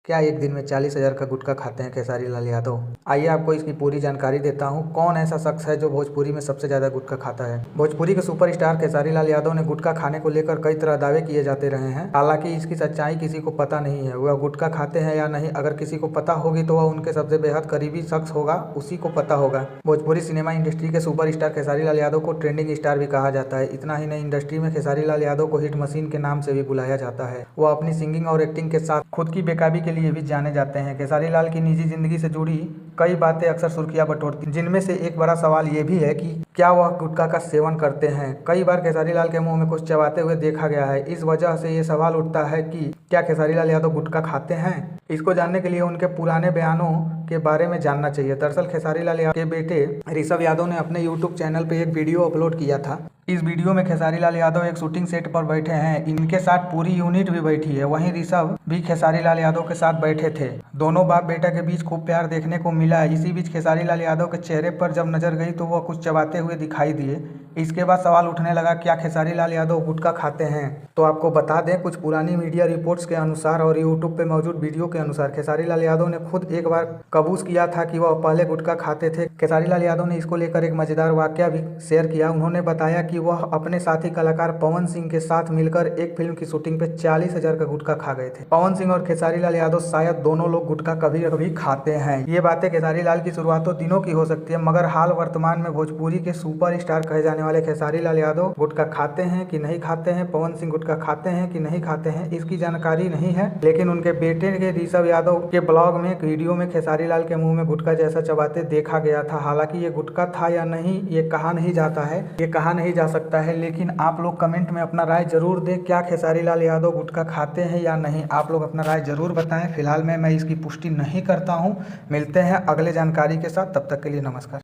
क्या एक दिन में 40,000 का गुटखा खाते हैं खेसारी लाल यादव? आइए आपको इसकी पूरी जानकारी देता हूं। कौन ऐसा शख्स है जो भोजपुरी में सबसे ज़्यादा गुटखा खाता है? भोजपुरी के सुपरस्टार खेसारी लाल यादव ने गुटखा खाने को लेकर कई तरह दावे किए जाते रहे हैं। हालांकि इसकी सच्चाई किसी को पता नहीं है। वह गुटखा खाते हैं या नहीं, अगर किसी को पता होगी तो वह उनके सबसे बेहद करीबी शख्स होगा, उसी को पता होगा। भोजपुरी सिनेमा इंडस्ट्री के सुपरस्टार खेसारी लाल यादव को ट्रेंडिंग स्टार भी कहा जाता है। इतना ही नहीं, इंडस्ट्री में खेसारी लाल यादव को हिट मशीन के नाम से भी बुलाया जाता है। वह अपनी सिंगिंग और एक्टिंग के साथ खुद की बेकाबी के लिए भी जाने जाते हैं। खेसारी लाल की निजी जिंदगी से जुड़ी कई बातें अक्सर सुर्खियां बटोरती हैं, जिनमें से एक बड़ा सवाल ये भी है कि क्या वह गुटखा का सेवन करते हैं। कई बार खेसारी लाल के मुंह में कुछ चबाते हुए देखा गया है। इस वजह से ये सवाल उठता है कि क्या खेसारी लाल यादव गुटखा खाते हैं। इसको जानने के लिए उनके पुराने बयानों के बारे में जानना चाहिए। दरअसल खेसारी लाल यादव के बेटे ऋषभ यादव ने अपने यूट्यूब चैनल पे एक वीडियो अपलोड किया था। इस वीडियो में खेसारी लाल यादव एक शूटिंग सेट पर बैठे हैं। इनके साथ पूरी यूनिट भी बैठी है। वहीं ऋषभ भी खेसारी लाल यादव के साथ बैठे थे। दोनों बाप बेटा के बीच खूब प्यार देखने को मिला है। इसी बीच खेसारी लाल यादव के चेहरे पर जब नजर गई तो वह कुछ चबाते हुए दिखाई दिए। इसके बाद सवाल उठने लगा, क्या खेसारी लाल यादव गुटखा खाते हैं? तो आपको बता दें, कुछ पुरानी मीडिया रिपोर्ट्स के अनुसार और यूट्यूब पे मौजूद वीडियो के अनुसार खेसारी लाल यादव ने खुद एक बार कबूल किया था कि वह पहले गुटखा खाते थे। खेसारी लाल यादव ने इसको लेकर एक मजेदार वाकया भी शेयर किया। उन्होंने बताया कि वह अपने साथी कलाकार पवन सिंह के साथ मिलकर एक फिल्म की शूटिंग पे 40,000 का गुटखा खा गए थे। पवन सिंह और खेसारी लाल यादव शायद दोनों लोग गुटखा कभी कभी खाते हैं। ये बातें खेसारी लाल की शुरुआतों दिनों की हो सकती है, मगर हाल वर्तमान में भोजपुरी के सुपरस्टार कहे जाने वाले खेसारी लाल यादव गुटखा खाते हैं कि नहीं खाते हैं, पवन सिंह गुटखा खाते हैं कि नहीं खाते हैं, इसकी जानकारी नहीं है। लेकिन उनके बेटे के ऋषभ यादव के ब्लॉग में एक वीडियो में खेसारी लाल के मुंह में गुटखा जैसा चबाते देखा गया था। हालांकि ये गुटखा था या नहीं ये कहा नहीं जाता है, ये कहा नहीं जा सकता है। लेकिन आप लोग कमेंट में अपना राय जरूर दें, क्या खेसारी लाल यादव गुटखा खाते हैं या नहीं। आप लोग अपना राय जरूर बताएं। फिलहाल मैं इसकी पुष्टि नहीं करता हूँ। मिलते हैं अगले जानकारी के साथ, तब तक के लिए नमस्कार।